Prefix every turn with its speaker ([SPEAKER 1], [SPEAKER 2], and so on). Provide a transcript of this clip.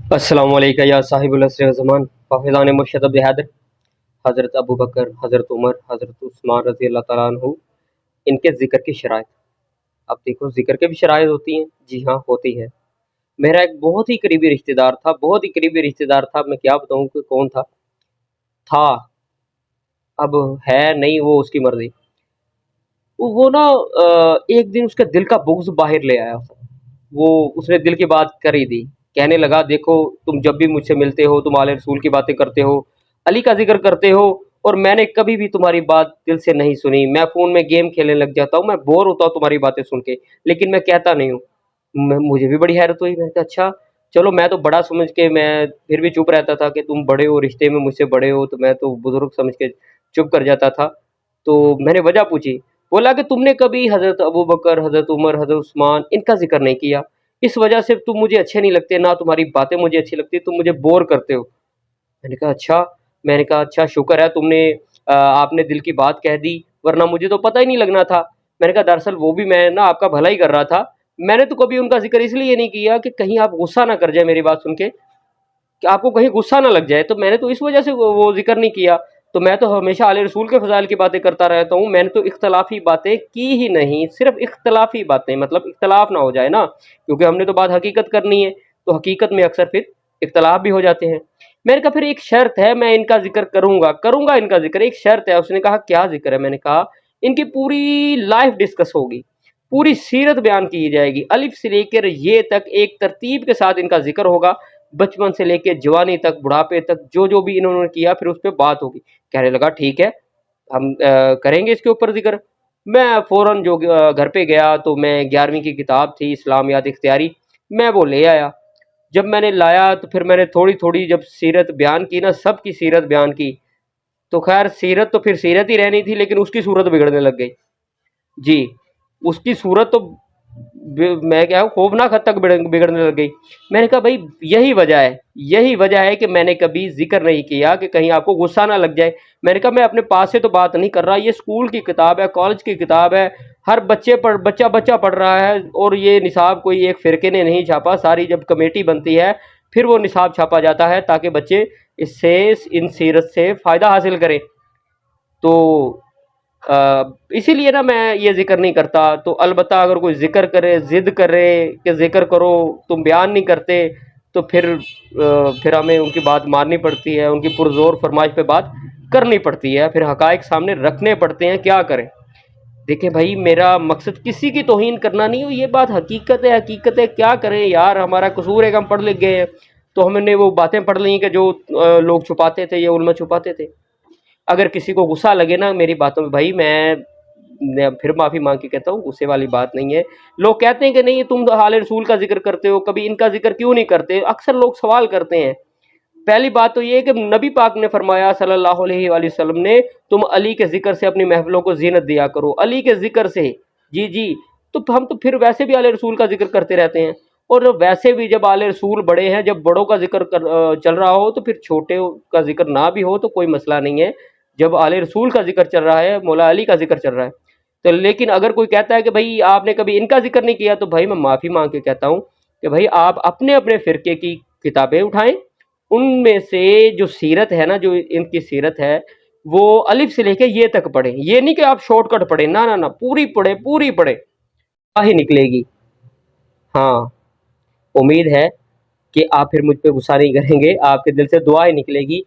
[SPEAKER 1] السلام علیکم یا صاحب العصر زمان حافظان مرشد ابن حیدر، حضرت ابو بکر، حضرت عمر، حضرت عثمان رضی اللہ تعالیٰ عنہ، ان کے ذکر کی شرائط۔ اب دیکھو ذکر کے بھی شرائط ہوتی ہیں، جی ہاں ہوتی ہے۔ میرا ایک بہت ہی قریبی رشتہ دار تھا، بہت ہی قریبی رشتہ دار تھا، میں کیا بتاؤں کہ کون تھا، اب ہے نہیں، وہ اس کی مرضی۔ وہ نا ایک دن اس کے دل کا بغض باہر لے آیا تھا، وہ اس نے دل کی بات کر ہی دی، کہنے لگا دیکھو تم جب بھی مجھ سے ملتے ہو تم آل رسول کی باتیں کرتے ہو، علی کا ذکر کرتے ہو، اور میں نے کبھی بھی تمہاری بات دل سے نہیں سنی، میں فون میں گیم کھیلنے لگ جاتا ہوں، میں بور ہوتا ہوں تمہاری باتیں سن کے، لیکن میں کہتا نہیں ہوں۔ مجھے بھی بڑی حیرت ہوئی، میں نے کہا اچھا چلو، میں تو بڑا سمجھ کے میں پھر بھی چپ رہتا تھا کہ تم بڑے ہو، رشتے میں مجھ سے بڑے ہو، تو میں تو بزرگ سمجھ کے چپ کر جاتا تھا۔ تو میں نے وجہ پوچھی، بولا کہ تم نے کبھی حضرت ابو بکر، حضرت عمر، حضرت عثمان ان کا ذکر نہیں کیا، اس وجہ سے تم مجھے اچھے نہیں لگتے، نہ تمہاری باتیں مجھے اچھی لگتی، تم مجھے بور کرتے ہو۔ میں نے کہا اچھا، میں نے کہا اچھا شکر ہے تم نے آپ نے دل کی بات کہہ دی، ورنہ مجھے تو پتہ ہی نہیں لگنا تھا۔ میں نے کہا دراصل وہ بھی میں نا آپ کا بھلا ہی کر رہا تھا، میں نے تو کبھی ان کا ذکر اس لیے نہیں کیا کہ کہیں آپ غصہ نہ کر جائے میری بات سن کے، کہ آپ کو کہیں غصہ نہ لگ جائے، تو میں نے تو اس وجہ سے وہ ذکر نہیں کیا۔ تو میں تو ہمیشہ آل رسول کے فضائل کی باتیں کرتا رہتا ہوں، میں نے تو اختلافی باتیں کی ہی نہیں، صرف اختلافی باتیں، مطلب اختلاف نہ ہو جائے نا، کیونکہ ہم نے تو بات حقیقت کرنی ہے، تو حقیقت میں اکثر پھر اختلاف بھی ہو جاتے ہیں۔ میں نے کہا پھر ایک شرط ہے، میں ان کا ذکر کروں گا ان کا ذکر، ایک شرط ہے۔ اس نے کہا کیا ذکر ہے؟ میں نے کہا ان کی پوری لائف ڈسکس ہوگی، پوری سیرت بیان کی جائے گی، الف سے لے کر یہ تک ایک ترتیب کے ساتھ ان کا ذکر ہوگا، بچپن سے لے کے جوانی تک، بڑھاپے تک، جو جو بھی انہوں نے کیا پھر اس پہ بات ہوگی۔ کہنے لگا ٹھیک ہے، ہم کریں گے اس کے اوپر ذکر۔ میں فوراً جو گھر پہ گیا تو میں 11ویں کی کتاب تھی اسلامیات اختیاری، میں وہ لے آیا۔ جب میں نے لایا تو پھر میں نے تھوڑی تھوڑی جب سیرت بیان کی نا، سب کی سیرت بیان کی، تو خیر سیرت تو پھر سیرت ہی رہنی تھی، لیکن اس کی صورت بگڑنے لگ گئی۔ جی، اس کی صورت تو میں کیا ہوں خوفناک حد تک بگڑنے لگ گئی۔ میں نے کہا بھائی یہی وجہ ہے کہ میں نے کبھی ذکر نہیں کیا کہ کہیں آپ کو غصہ نہ لگ جائے۔ میں نے کہا میں اپنے پاس سے تو بات نہیں کر رہا، یہ اسکول کی کتاب ہے، کالج کی کتاب ہے، ہر بچہ پڑھ رہا ہے، اور یہ نصاب کوئی ایک فرقے نے نہیں چھاپا، ساری جب کمیٹی بنتی ہے پھر وہ نصاب چھاپا جاتا ہے تاکہ بچے اس سے ان سیرت سے فائدہ حاصل کریں۔ تو اسی لیے نا میں یہ ذکر نہیں کرتا۔ تو البتہ اگر کوئی ذکر کرے، ضد کرے کہ ذکر کرو، تم بیان نہیں کرتے، تو پھر ہمیں ان کی بات ماننی پڑتی ہے، ان کی پرزور فرمائش پہ بات کرنی پڑتی ہے، پھر حقائق سامنے رکھنے پڑتے ہیں، کیا کریں۔ دیکھیں بھائی میرا مقصد کسی کی توہین کرنا نہیں ہو، یہ بات حقیقت ہے، کیا کریں یار، ہمارا قصور ہے کہ ہم پڑھ لکھ گئے ہیں، تو ہم نے وہ باتیں پڑھ لی کہ جو لوگ چھپاتے تھے، یہ علماء چھپاتے تھے۔ اگر کسی کو غصہ لگے نا میری باتوں میں، بھائی میں پھر معافی مانگ کے کہتا ہوں غصے والی بات نہیں ہے۔ لوگ کہتے ہیں کہ نہیں تم تو حال رسول کا ذکر کرتے ہو، کبھی ان کا ذکر کیوں نہیں کرتے؟ اکثر لوگ سوال کرتے ہیں۔ پہلی بات تو یہ ہے کہ نبی پاک نے فرمایا صلی اللہ علیہ وآلہ وسلم نے، تم علی کے ذکر سے اپنی محفلوں کو زینت دیا کرو، علی کے ذکر سے۔ جی، تو ہم تو پھر ویسے بھی آل رسول کا ذکر کرتے رہتے ہیں، اور ویسے بھی جب آل رسول بڑے ہیں، جب بڑوں کا ذکر چل رہا ہو تو پھر چھوٹے کا ذکر نہ بھی ہو تو کوئی مسئلہ نہیں ہے۔ جب آل رسول کا ذکر چل رہا ہے، مولا علی کا ذکر چل رہا ہے تو، لیکن اگر کوئی کہتا ہے کہ بھائی آپ نے کبھی ان کا ذکر نہیں کیا، تو بھائی میں معافی مانگ کے کہتا ہوں کہ بھائی آپ اپنے اپنے فرقے کی کتابیں اٹھائیں، ان میں سے جو سیرت ہے نا، جو ان کی سیرت ہے وہ الف سے لے کے یہ تک پڑھیں، یہ نہیں کہ آپ شارٹ کٹ پڑھیں، نہ پوری پڑھیں ہی نکلے گی۔ ہاں، امید ہے کہ آپ پھر مجھ پہ غصہ نہیں کریں گے، آپ کے دل سے دعا ہی نکلے گی